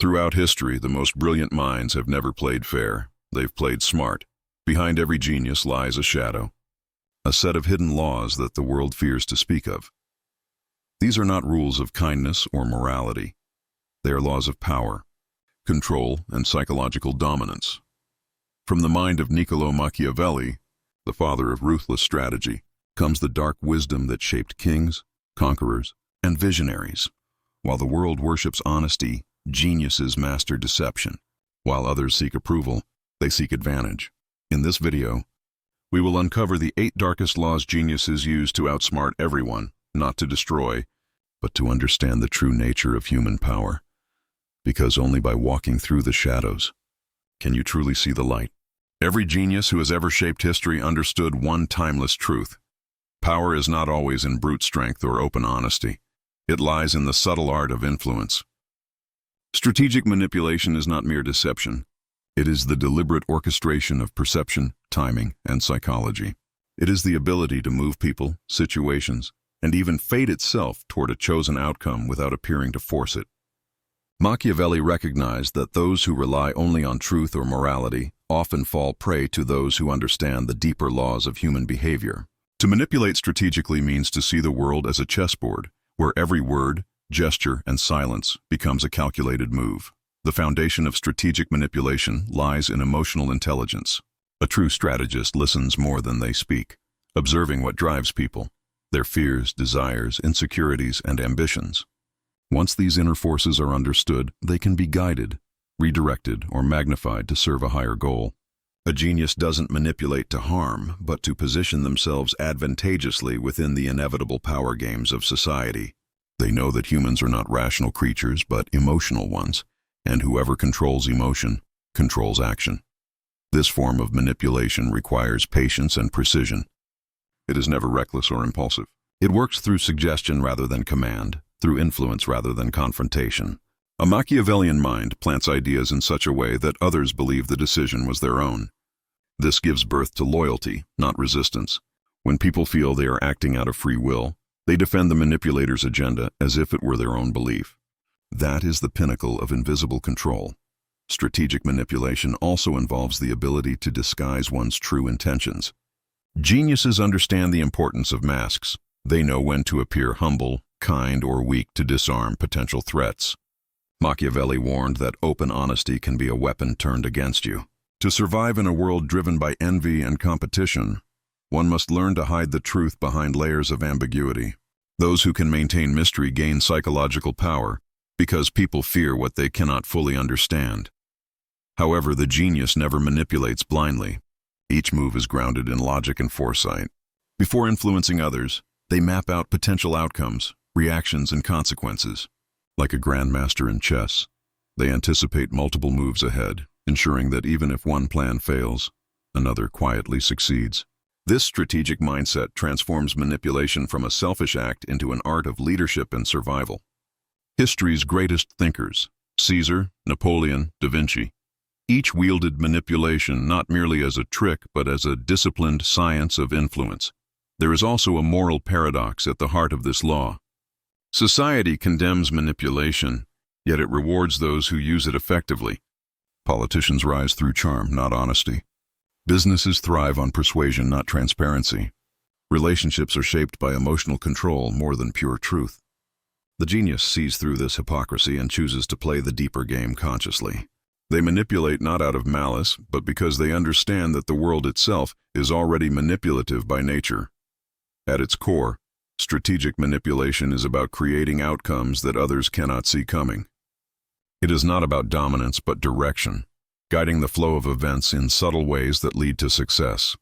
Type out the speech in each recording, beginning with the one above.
Throughout history, the most brilliant minds have never played fair. They've played smart. Behind every genius lies a shadow, a set of hidden laws that the world fears to speak of. These are not rules of kindness or morality. They are laws of power, control, and psychological dominance. From the mind of Niccolò Machiavelli, the father of ruthless strategy, comes the dark wisdom that shaped kings, conquerors, and visionaries. While the world worships honesty, geniuses master deception. While others seek approval, they seek advantage. In this video, we will uncover the 8 darkest laws geniuses use to outsmart everyone, not to destroy, but to understand the true nature of human power. Because only by walking through the shadows can you truly see the light. Every genius who has ever shaped history understood one timeless truth. Power is not always in brute strength or open honesty. It lies in the subtle art of influence. Strategic manipulation is not mere deception. It is the deliberate orchestration of perception, timing, and psychology. It is the ability to move people, situations, and even fate itself toward a chosen outcome without appearing to force it. Machiavelli recognized that those who rely only on truth or morality often fall prey to those who understand the deeper laws of human behavior. To manipulate strategically means to see the world as a chessboard, where every word, gesture, and silence becomes a calculated move. The foundation of strategic manipulation lies in emotional intelligence. A true strategist listens more than they speak, observing what drives people, their fears, desires, insecurities, and ambitions. Once these inner forces are understood, they can be guided, redirected, or magnified to serve a higher goal. A genius doesn't manipulate to harm, but to position themselves advantageously within the inevitable power games of society. They know that humans are not rational creatures, but emotional ones, and whoever controls emotion, controls action. This form of manipulation requires patience and precision. It is never reckless or impulsive. It works through suggestion rather than command, through influence rather than confrontation. A Machiavellian mind plants ideas in such a way that others believe the decision was their own. This gives birth to loyalty, not resistance. When people feel they are acting out of free will, they defend the manipulator's agenda as if it were their own belief. That is the pinnacle of invisible control. Strategic manipulation also involves the ability to disguise one's true intentions. Geniuses understand the importance of masks. They know when to appear humble, kind, or weak to disarm potential threats. Machiavelli warned that open honesty can be a weapon turned against you. To survive in a world driven by envy and competition, one must learn to hide the truth behind layers of ambiguity. Those who can maintain mystery gain psychological power, because people fear what they cannot fully understand. However, the genius never manipulates blindly. Each move is grounded in logic and foresight. Before influencing others, they map out potential outcomes, reactions, and consequences. Like a grandmaster in chess, they anticipate multiple moves ahead, ensuring that even if one plan fails, another quietly succeeds. This strategic mindset transforms manipulation from a selfish act into an art of leadership and survival. History's greatest thinkers, Caesar, Napoleon, Da Vinci, each wielded manipulation not merely as a trick but as a disciplined science of influence. There is also a moral paradox at the heart of this law. Society condemns manipulation, yet it rewards those who use it effectively. Politicians rise through charm, not honesty. Businesses thrive on persuasion, not transparency. Relationships are shaped by emotional control more than pure truth. The genius sees through this hypocrisy and chooses to play the deeper game consciously. They manipulate not out of malice, but because they understand that the world itself is already manipulative by nature. At its core, strategic manipulation is about creating outcomes that others cannot see coming. It is not about dominance but direction, guiding the flow of events in subtle ways that lead to success.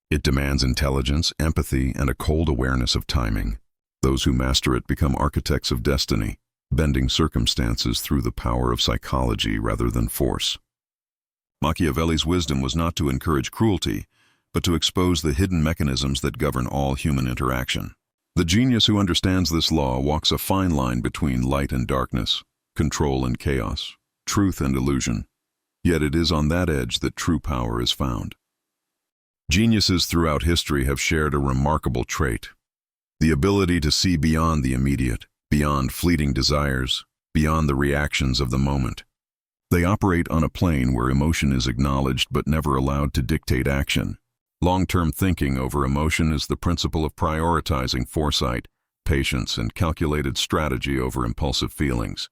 It demands intelligence, empathy, and a cold awareness of timing. Those who master it become architects of destiny, bending circumstances through the power of psychology rather than force. Machiavelli's wisdom was not to encourage cruelty, but to expose the hidden mechanisms that govern all human interaction. The genius who understands this law walks a fine line between light and darkness, control and chaos, truth and illusion. Yet it is on that edge that true power is found. Geniuses throughout history have shared a remarkable trait: the ability to see beyond the immediate, beyond fleeting desires, beyond the reactions of the moment. They operate on a plane where emotion is acknowledged but never allowed to dictate action. Long-term thinking over emotion is the principle of prioritizing foresight, patience, and calculated strategy over impulsive feelings.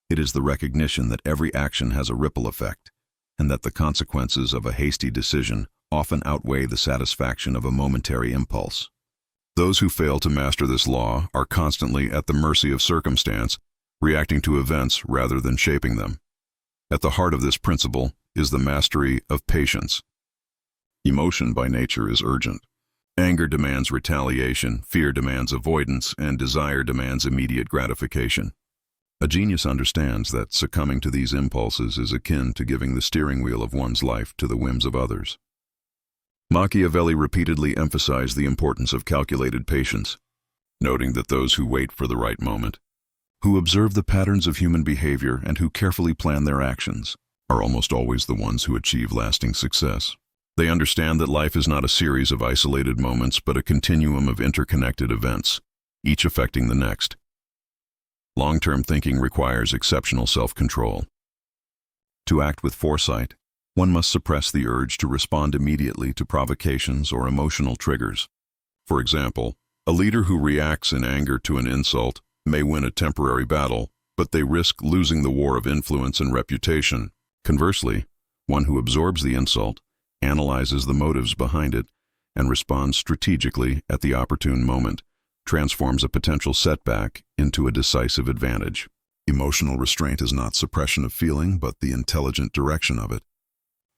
It is the recognition that every action has a ripple effect, and that the consequences of a hasty decision often outweigh the satisfaction of a momentary impulse. Those who fail to master this law are constantly at the mercy of circumstance, reacting to events rather than shaping them. At the heart of this principle is the mastery of patience. Emotion by nature is urgent. Anger demands retaliation, fear demands avoidance, and desire demands immediate gratification. A genius understands that succumbing to these impulses is akin to giving the steering wheel of one's life to the whims of others. Machiavelli repeatedly emphasized the importance of calculated patience, noting that those who wait for the right moment, who observe the patterns of human behavior, and who carefully plan their actions, are almost always the ones who achieve lasting success. They understand that life is not a series of isolated moments, but a continuum of interconnected events, each affecting the next. Long-term thinking requires exceptional self-control. To act with foresight, one must suppress the urge to respond immediately to provocations or emotional triggers. For example, a leader who reacts in anger to an insult may win a temporary battle, but they risk losing the war of influence and reputation. Conversely, one who absorbs the insult, analyzes the motives behind it, and responds strategically at the opportune moment, transforms a potential setback into a decisive advantage. Emotional restraint is not suppression of feeling, but the intelligent direction of it,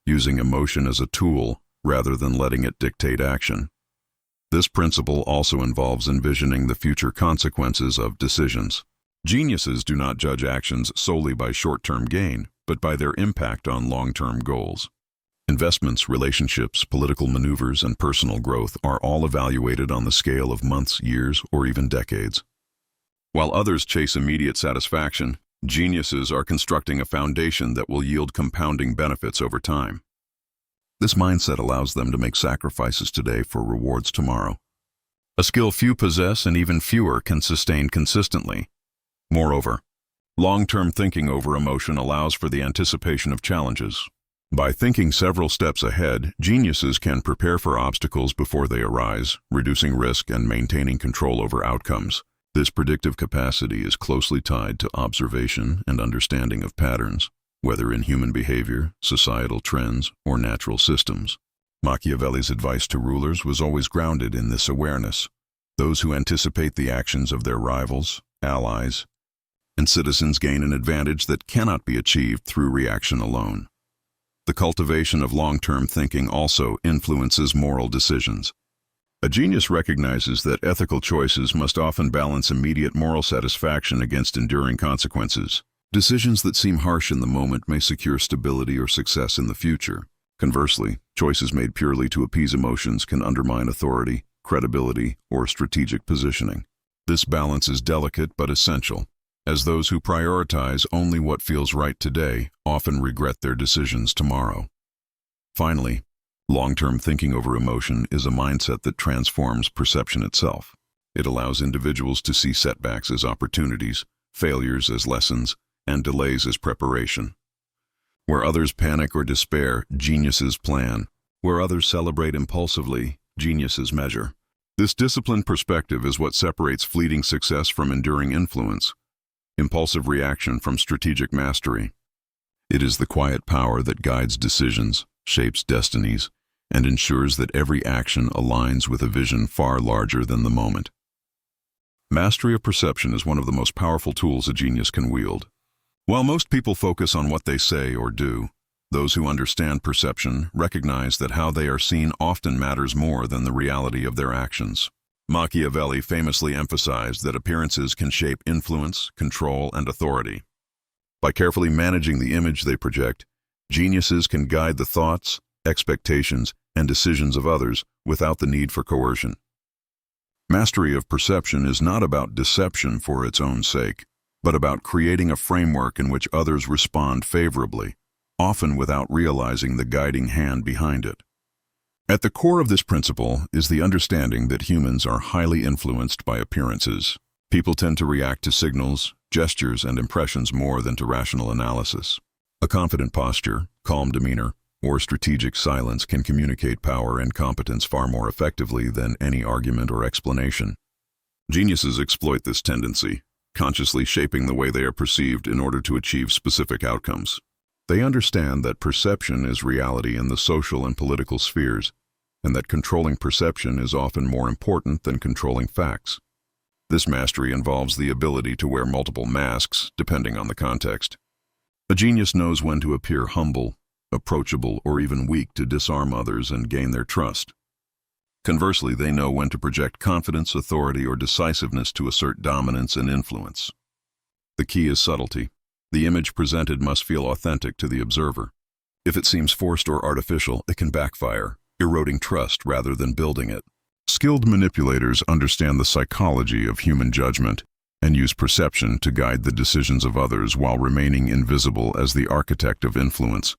using emotion as a tool rather than letting it dictate action. This principle also involves envisioning the future consequences of decisions. Geniuses do not judge actions solely by short-term gain, but by their impact on long-term goals. Investments, relationships, political maneuvers, and personal growth are all evaluated on the scale of months, years, or even decades. While others chase immediate satisfaction, geniuses are constructing a foundation that will yield compounding benefits over time. This mindset allows them to make sacrifices today for rewards tomorrow, a skill few possess and even fewer can sustain consistently. Moreover, long-term thinking over emotion allows for the anticipation of challenges. By thinking several steps ahead, geniuses can prepare for obstacles before they arise, reducing risk and maintaining control over outcomes. This predictive capacity is closely tied to observation and understanding of patterns, whether in human behavior, societal trends, or natural systems. Machiavelli's advice to rulers was always grounded in this awareness. Those who anticipate the actions of their rivals, allies, and citizens gain an advantage that cannot be achieved through reaction alone. The cultivation of long-term thinking also influences moral decisions. A genius recognizes that ethical choices must often balance immediate moral satisfaction against enduring consequences. Decisions that seem harsh in the moment may secure stability or success in the future. Conversely, choices made purely to appease emotions can undermine authority, credibility, or strategic positioning. This balance is delicate but essential, as those who prioritize only what feels right today often regret their decisions tomorrow. Finally, long-term thinking over emotion is a mindset that transforms perception itself. It allows individuals to see setbacks as opportunities, failures as lessons, and delays as preparation. Where others panic or despair, geniuses plan. Where others celebrate impulsively, geniuses measure. This disciplined perspective is what separates fleeting success from enduring influence, impulsive reaction from strategic mastery. It is the quiet power that guides decisions, shapes destinies, and ensures that every action aligns with a vision far larger than the moment. Mastery of perception is one of the most powerful tools a genius can wield. While most people focus on what they say or do, those who understand perception recognize that how they are seen often matters more than the reality of their actions. Machiavelli famously emphasized that appearances can shape influence, control, and authority. By carefully managing the image they project, geniuses can guide the thoughts, expectations, and decisions of others without the need for coercion. Mastery of perception is not about deception for its own sake, but about creating a framework in which others respond favorably, often without realizing the guiding hand behind it. At the core of this principle is the understanding that humans are highly influenced by appearances. People tend to react to signals, gestures, and impressions more than to rational analysis. A confident posture, calm demeanor, or strategic silence can communicate power and competence far more effectively than any argument or explanation. Geniuses exploit this tendency, consciously shaping the way they are perceived in order to achieve specific outcomes. They understand that perception is reality in the social and political spheres, and that controlling perception is often more important than controlling facts. This mastery involves the ability to wear multiple masks, depending on the context. A genius knows when to appear humble, approachable, or even weak to disarm others and gain their trust. Conversely, they know when to project confidence, authority, or decisiveness to assert dominance and influence. The key is subtlety. The image presented must feel authentic to the observer. If it seems forced or artificial, it can backfire, eroding trust rather than building it. Skilled manipulators understand the psychology of human judgment and use perception to guide the decisions of others while remaining invisible as the architect of influence.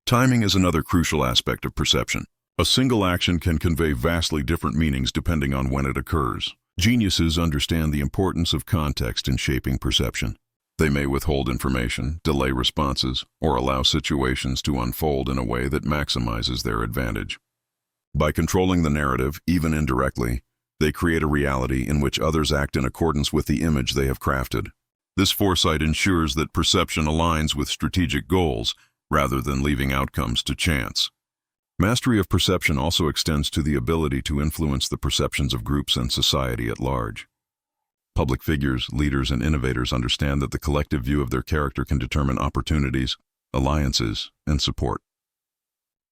Timing is another crucial aspect of perception. A single action can convey vastly different meanings depending on when it occurs. Geniuses understand the importance of context in shaping perception. They may withhold information, delay responses, or allow situations to unfold in a way that maximizes their advantage. By controlling the narrative, even indirectly, they create a reality in which others act in accordance with the image they have crafted. This foresight ensures that perception aligns with strategic goals rather than leaving outcomes to chance. Mastery of perception also extends to the ability to influence the perceptions of groups and society at large. Public figures, leaders, and innovators understand that the collective view of their character can determine opportunities, alliances, and support.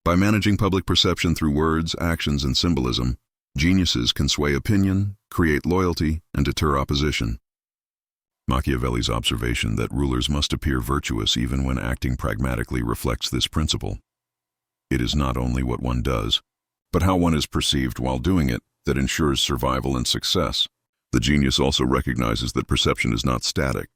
By managing public perception through words, actions, and symbolism, geniuses can sway opinion, create loyalty, and deter opposition. Machiavelli's observation that rulers must appear virtuous even when acting pragmatically reflects this principle. It is not only what one does, but how one is perceived while doing it that ensures survival and success. The genius also recognizes that perception is not static.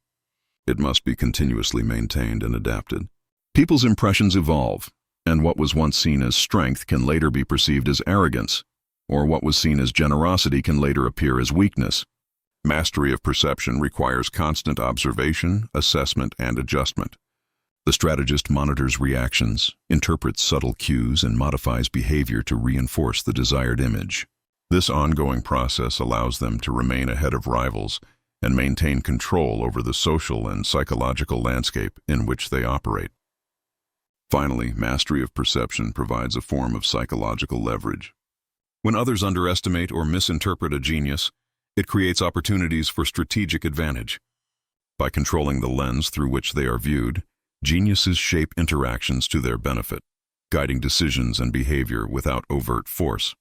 It must be continuously maintained and adapted. People's impressions evolve, and what was once seen as strength can later be perceived as arrogance, or what was seen as generosity can later appear as weakness. Mastery of perception requires constant observation, assessment, and adjustment. The strategist monitors reactions, interprets subtle cues, and modifies behavior to reinforce the desired image. This ongoing process allows them to remain ahead of rivals and maintain control over the social and psychological landscape in which they operate. Finally, mastery of perception provides a form of psychological leverage. When others underestimate or misinterpret a genius, it creates opportunities for strategic advantage. By controlling the lens through which they are viewed, geniuses shape interactions to their benefit, guiding decisions and behavior without overt force.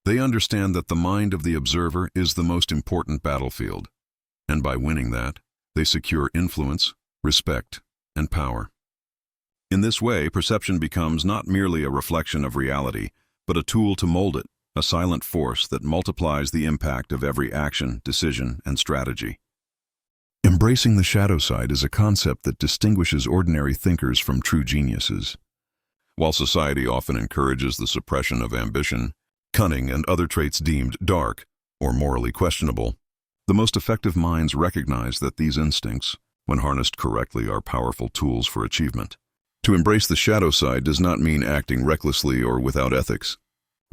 They understand that the mind of the observer is the most important battlefield, and by winning that, they secure influence, respect, and power. In this way, perception becomes not merely a reflection of reality, but a tool to mold it, a silent force that multiplies the impact of every action, decision, and strategy. Embracing the shadow side is a concept that distinguishes ordinary thinkers from true geniuses. While society often encourages the suppression of ambition, cunning, and other traits deemed dark or morally questionable, the most effective minds recognize that these instincts, when harnessed correctly, are powerful tools for achievement. To embrace the shadow side does not mean acting recklessly or without ethics.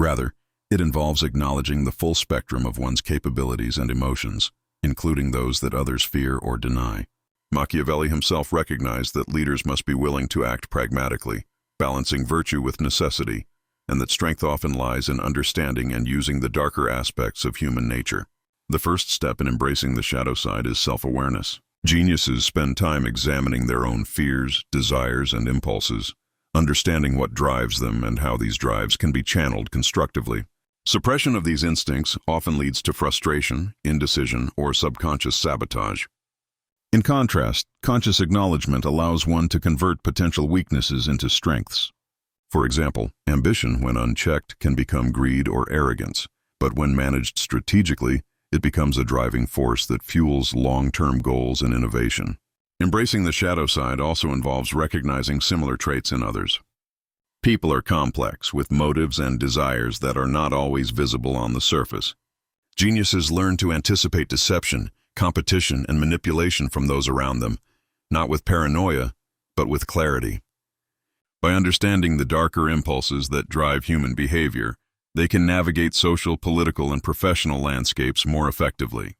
Rather, it involves acknowledging the full spectrum of one's capabilities and emotions, including those that others fear or deny. Machiavelli himself recognized that leaders must be willing to act pragmatically, balancing virtue with necessity, and that strength often lies in understanding and using the darker aspects of human nature. The first step in embracing the shadow side is self-awareness. Geniuses spend time examining their own fears, desires, and impulses, understanding what drives them and how these drives can be channeled constructively. Suppression of these instincts often leads to frustration, indecision, or subconscious sabotage. In contrast, conscious acknowledgement allows one to convert potential weaknesses into strengths. For example, ambition, when unchecked, can become greed or arrogance, but when managed strategically, it becomes a driving force that fuels long-term goals and innovation. Embracing the shadow side also involves recognizing similar traits in others. People are complex, with motives and desires that are not always visible on the surface. Geniuses learn to anticipate deception, competition, and manipulation from those around them, not with paranoia, but with clarity. By understanding the darker impulses that drive human behavior, they can navigate social, political, and professional landscapes more effectively.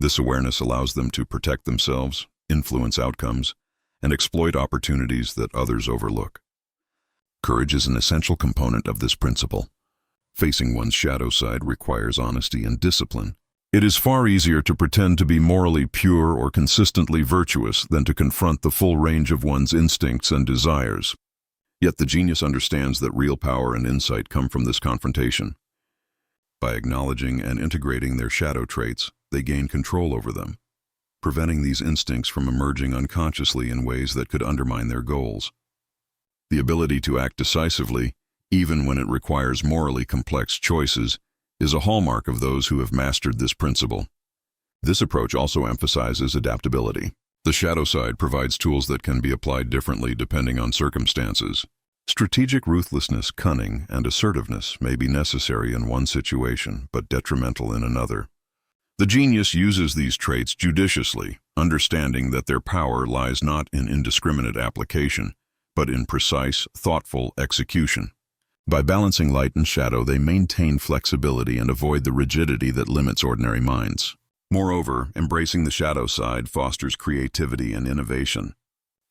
This awareness allows them to protect themselves, influence outcomes, and exploit opportunities that others overlook. Courage is an essential component of this principle. Facing one's shadow side requires honesty and discipline. It is far easier to pretend to be morally pure or consistently virtuous than to confront the full range of one's instincts and desires. Yet the genius understands that real power and insight come from this confrontation. By acknowledging and integrating their shadow traits, they gain control over them, preventing these instincts from emerging unconsciously in ways that could undermine their goals. The ability to act decisively, even when it requires morally complex choices, is a hallmark of those who have mastered this principle. This approach also emphasizes adaptability. The shadow side provides tools that can be applied differently depending on circumstances. Strategic ruthlessness, cunning, and assertiveness may be necessary in one situation, but detrimental in another. The genius uses these traits judiciously, understanding that their power lies not in indiscriminate application, but in precise, thoughtful execution. By balancing light and shadow, they maintain flexibility and avoid the rigidity that limits ordinary minds. Moreover, embracing the shadow side fosters creativity and innovation.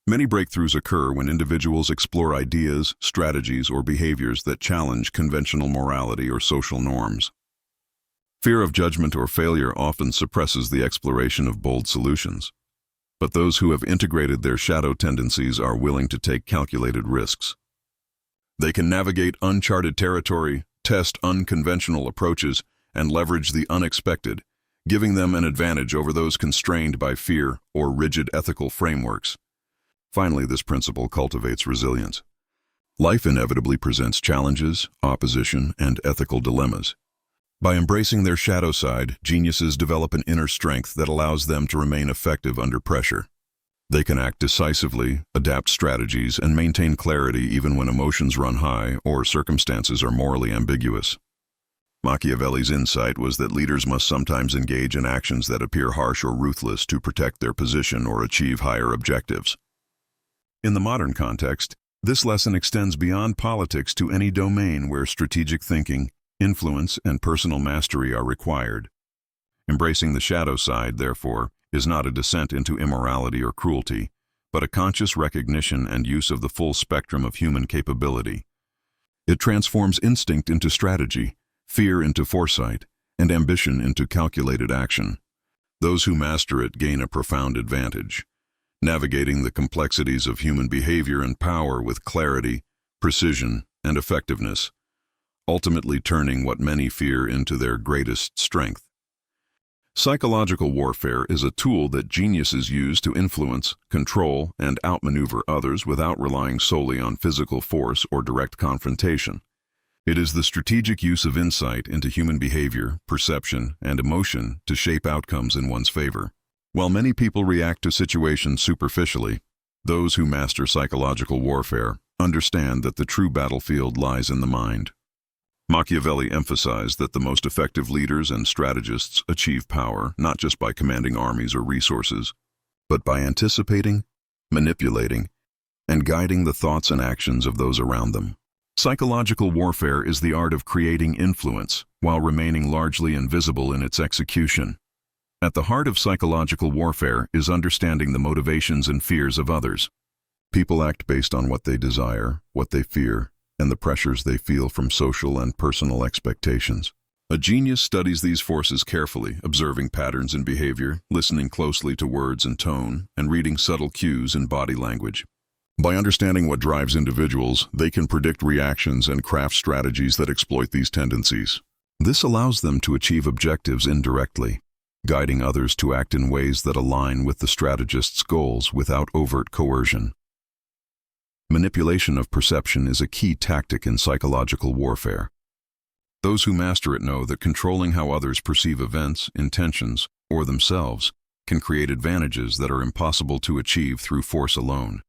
Many breakthroughs occur when individuals explore ideas, strategies, or behaviors that challenge conventional morality or social norms. Fear of judgment or failure often suppresses the exploration of bold solutions. But those who have integrated their shadow tendencies are willing to take calculated risks. They can navigate uncharted territory, test unconventional approaches, and leverage the unexpected, giving them an advantage over those constrained by fear or rigid ethical frameworks. Finally, this principle cultivates resilience. Life inevitably presents challenges, opposition, and ethical dilemmas. By embracing their shadow side, geniuses develop an inner strength that allows them to remain effective under pressure. They can act decisively, adapt strategies, and maintain clarity even when emotions run high or circumstances are morally ambiguous. Machiavelli's insight was that leaders must sometimes engage in actions that appear harsh or ruthless to protect their position or achieve higher objectives. In the modern context, this lesson extends beyond politics to any domain where strategic thinking, influence, and personal mastery are required. Embracing the shadow side, therefore, is not a descent into immorality or cruelty, but a conscious recognition and use of the full spectrum of human capability. It transforms instinct into strategy, fear into foresight, and ambition into calculated action. Those who master it gain a profound advantage, navigating the complexities of human behavior and power with clarity, precision, and effectiveness, ultimately turning what many fear into their greatest strength. Psychological warfare is a tool that geniuses use to influence, control, and outmaneuver others without relying solely on physical force or direct confrontation. It is the strategic use of insight into human behavior, perception, and emotion to shape outcomes in one's favor. While many people react to situations superficially, those who master psychological warfare understand that the true battlefield lies in the mind. Machiavelli emphasized that the most effective leaders and strategists achieve power not just by commanding armies or resources, but by anticipating, manipulating, and guiding the thoughts and actions of those around them. Psychological warfare is the art of creating influence while remaining largely invisible in its execution. At the heart of psychological warfare is understanding the motivations and fears of others. People act based on what they desire, what they fear, and the pressures they feel from social and personal expectations. A genius studies these forces carefully, observing patterns in behavior, listening closely to words and tone, and reading subtle cues in body language. By understanding what drives individuals, they can predict reactions and craft strategies that exploit these tendencies. This allows them to achieve objectives indirectly, guiding others to act in ways that align with the strategist's goals without overt coercion. Manipulation of perception is a key tactic in psychological warfare. Those who master it know that controlling how others perceive events, intentions, or themselves can create advantages that are impossible to achieve through force alone.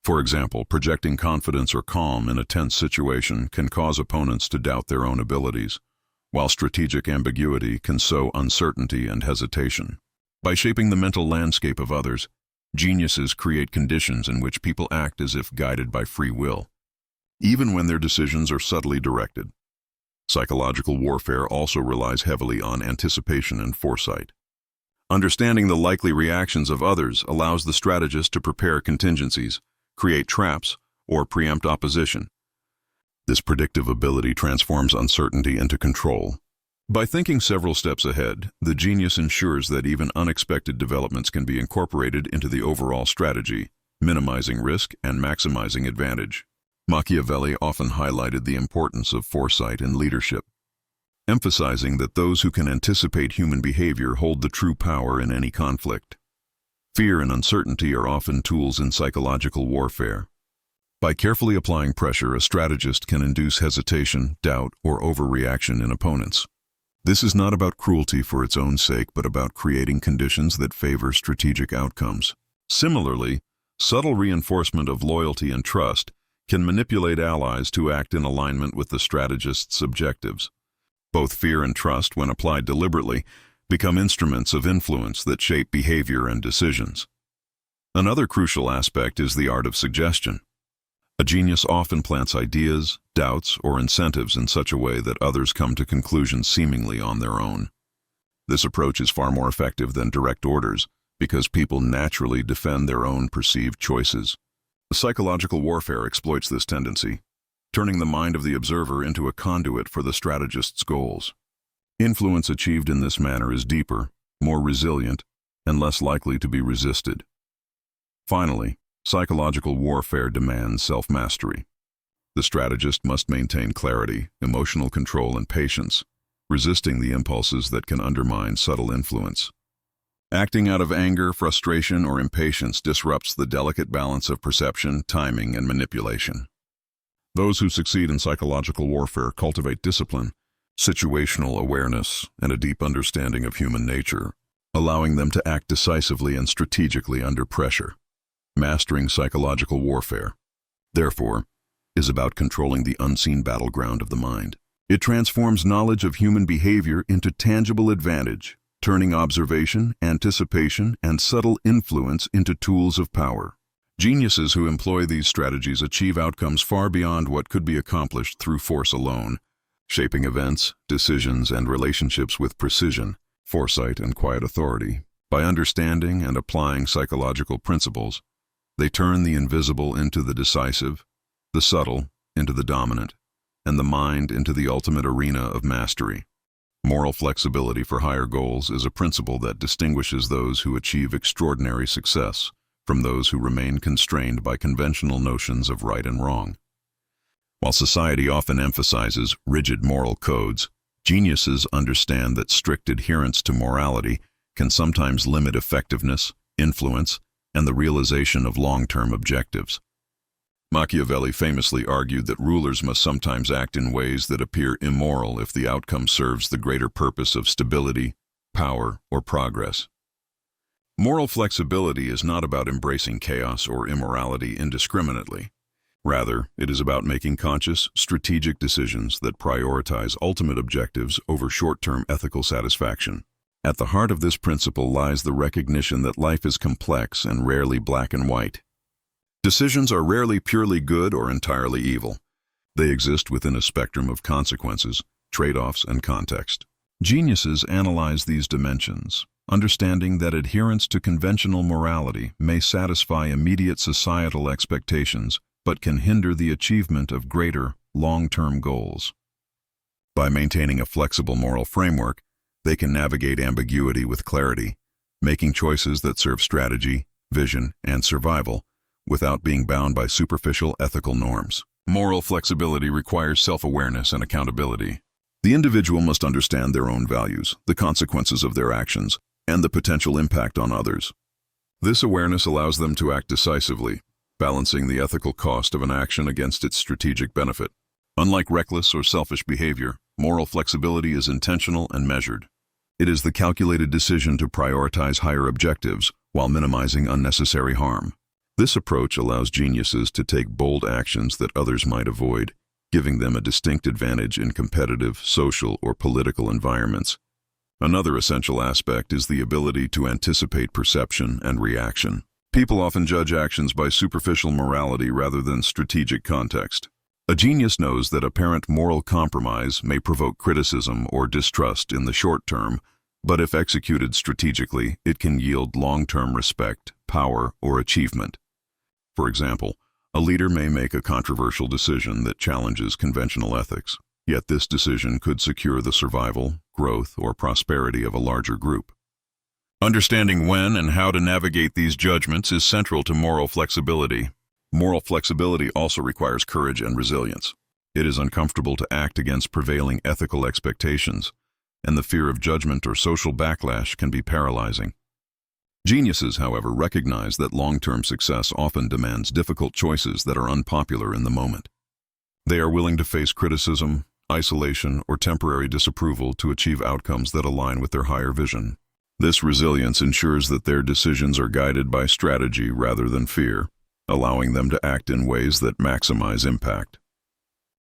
For example, projecting confidence or calm in a tense situation can cause opponents to doubt their own abilities, while strategic ambiguity can sow uncertainty and hesitation. By shaping the mental landscape of others, geniuses create conditions in which people act as if guided by free will, even when their decisions are subtly directed. Psychological warfare also relies heavily on anticipation and foresight. Understanding the likely reactions of others allows the strategist to prepare contingencies, create traps, or preempt opposition. This predictive ability transforms uncertainty into control. By thinking several steps ahead, the genius ensures that even unexpected developments can be incorporated into the overall strategy, minimizing risk and maximizing advantage. Machiavelli often highlighted the importance of foresight in leadership, emphasizing that those who can anticipate human behavior hold the true power in any conflict. Fear and uncertainty are often tools in psychological warfare. By carefully applying pressure, a strategist can induce hesitation, doubt, or overreaction in opponents. This is not about cruelty for its own sake, but about creating conditions that favor strategic outcomes. Similarly, subtle reinforcement of loyalty and trust can manipulate allies to act in alignment with the strategist's objectives. Both fear and trust, when applied deliberately, become instruments of influence that shape behavior and decisions. Another crucial aspect is the art of suggestion. A genius often plants ideas, doubts, or incentives in such a way that others come to conclusions seemingly on their own. This approach is far more effective than direct orders because people naturally defend their own perceived choices. Psychological warfare exploits this tendency, turning the mind of the observer into a conduit for the strategist's goals. Influence achieved in this manner is deeper, more resilient, and less likely to be resisted. Finally, psychological warfare demands self-mastery. The strategist must maintain clarity, emotional control, and patience, resisting the impulses that can undermine subtle influence. Acting out of anger, frustration, or impatience disrupts the delicate balance of perception, timing, and manipulation. Those who succeed in psychological warfare cultivate discipline, situational awareness, and a deep understanding of human nature, allowing them to act decisively and strategically under pressure. Mastering psychological warfare, therefore, is about controlling the unseen battleground of the mind. It transforms knowledge of human behavior into tangible advantage, turning observation, anticipation, and subtle influence into tools of power. Geniuses who employ these strategies achieve outcomes far beyond what could be accomplished through force alone, shaping events, decisions, and relationships with precision, foresight, and quiet authority. By understanding and applying psychological principles, they turn the invisible into the decisive, the subtle into the dominant, and the mind into the ultimate arena of mastery. Moral flexibility for higher goals is a principle that distinguishes those who achieve extraordinary success from those who remain constrained by conventional notions of right and wrong. While society often emphasizes rigid moral codes, geniuses understand that strict adherence to morality can sometimes limit effectiveness, influence, and the realization of long-term objectives. Machiavelli famously argued that rulers must sometimes act in ways that appear immoral if the outcome serves the greater purpose of stability, power, or progress. Moral flexibility is not about embracing chaos or immorality indiscriminately. Rather, it is about making conscious, strategic decisions that prioritize ultimate objectives over short-term ethical satisfaction. At the heart of this principle lies the recognition that life is complex and rarely black and white. Decisions are rarely purely good or entirely evil. They exist within a spectrum of consequences, trade-offs, and context. Geniuses analyze these dimensions, understanding that adherence to conventional morality may satisfy immediate societal expectations, but can hinder the achievement of greater, long-term goals. By maintaining a flexible moral framework, they can navigate ambiguity with clarity, making choices that serve strategy, vision, and survival, without being bound by superficial ethical norms. Moral flexibility requires self-awareness and accountability. The individual must understand their own values, the consequences of their actions, and the potential impact on others. This awareness allows them to act decisively, balancing the ethical cost of an action against its strategic benefit. Unlike reckless or selfish behavior, moral flexibility is intentional and measured. It is the calculated decision to prioritize higher objectives while minimizing unnecessary harm. This approach allows geniuses to take bold actions that others might avoid, giving them a distinct advantage in competitive, social, or political environments. Another essential aspect is the ability to anticipate perception and reaction. People often judge actions by superficial morality rather than strategic context. A genius knows that apparent moral compromise may provoke criticism or distrust in the short term, but if executed strategically, it can yield long-term respect, power, or achievement. For example, a leader may make a controversial decision that challenges conventional ethics, yet this decision could secure the survival, growth, or prosperity of a larger group. Understanding when and how to navigate these judgments is central to moral flexibility. Moral flexibility also requires courage and resilience. It is uncomfortable to act against prevailing ethical expectations, and the fear of judgment or social backlash can be paralyzing. Geniuses, however, recognize that long-term success often demands difficult choices that are unpopular in the moment. They are willing to face criticism, isolation, or temporary disapproval to achieve outcomes that align with their higher vision. This resilience ensures that their decisions are guided by strategy rather than fear, allowing them to act in ways that maximize impact.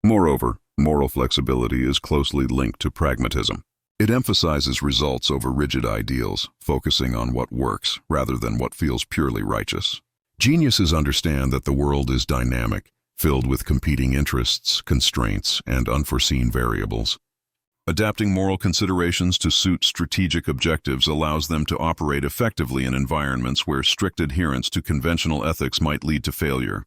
Moreover, moral flexibility is closely linked to pragmatism. It emphasizes results over rigid ideals, focusing on what works rather than what feels purely righteous. Geniuses understand that the world is dynamic, filled with competing interests, constraints, and unforeseen variables. Adapting moral considerations to suit strategic objectives allows them to operate effectively in environments where strict adherence to conventional ethics might lead to failure.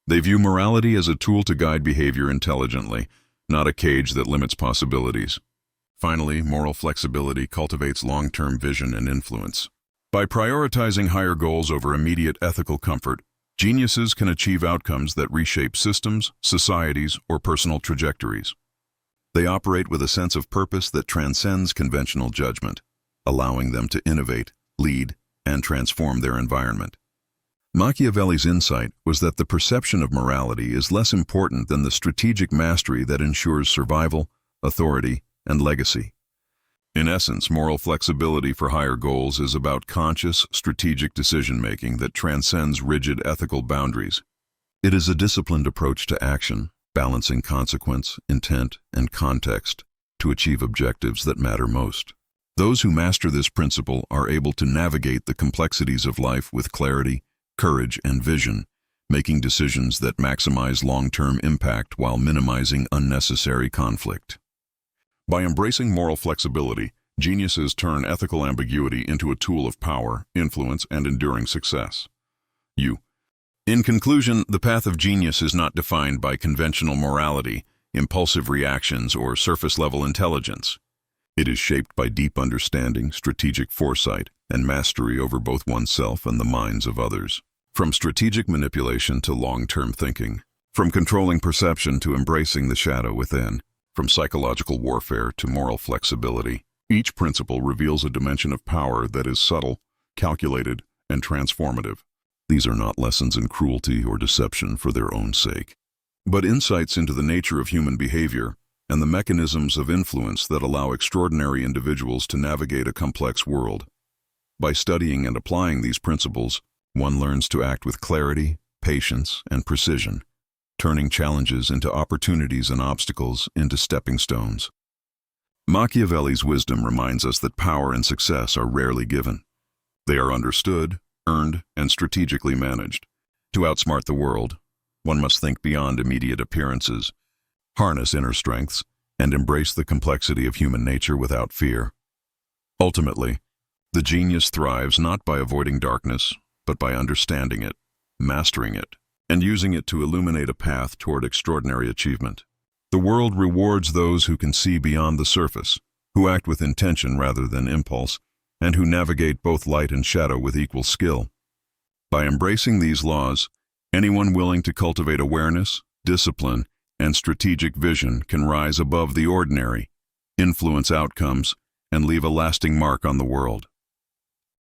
They view morality as a tool to guide behavior intelligently, not a cage that limits possibilities. Finally, moral flexibility cultivates long-term vision and influence. By prioritizing higher goals over immediate ethical comfort, geniuses can achieve outcomes that reshape systems, societies, or personal trajectories. They operate with a sense of purpose that transcends conventional judgment, allowing them to innovate, lead, and transform their environment. Machiavelli's insight was that the perception of morality is less important than the strategic mastery that ensures survival, authority, and legacy. In essence, moral flexibility for higher goals is about conscious, strategic decision-making that transcends rigid ethical boundaries. It is a disciplined approach to action, balancing consequence, intent, and context to achieve objectives that matter most. Those who master this principle are able to navigate the complexities of life with clarity, courage, and vision, making decisions that maximize long-term impact while minimizing unnecessary conflict. By embracing moral flexibility, geniuses turn ethical ambiguity into a tool of power, influence, and enduring success. In conclusion, the path of genius is not defined by conventional morality, impulsive reactions, or surface-level intelligence. It is shaped by deep understanding, strategic foresight, and mastery over both oneself and the minds of others. From strategic manipulation to long-term thinking, from controlling perception to embracing the shadow within, from psychological warfare to moral flexibility, each principle reveals a dimension of power that is subtle, calculated, and transformative. These are not lessons in cruelty or deception for their own sake, but insights into the nature of human behavior and the mechanisms of influence that allow extraordinary individuals to navigate a complex world. By studying and applying these principles, one learns to act with clarity, patience, and precision, turning challenges into opportunities and obstacles into stepping stones. Machiavelli's wisdom reminds us that power and success are rarely given. They are understood, earned, and strategically managed. To outsmart the world, one must think beyond immediate appearances, harness inner strengths, and embrace the complexity of human nature without fear. Ultimately, the genius thrives not by avoiding darkness, but by understanding it, mastering it, and using it to illuminate a path toward extraordinary achievement. The world rewards those who can see beyond the surface, who act with intention rather than impulse, and who navigate both light and shadow with equal skill. By embracing these laws, anyone willing to cultivate awareness, discipline, and strategic vision can rise above the ordinary, influence outcomes, and leave a lasting mark on the world.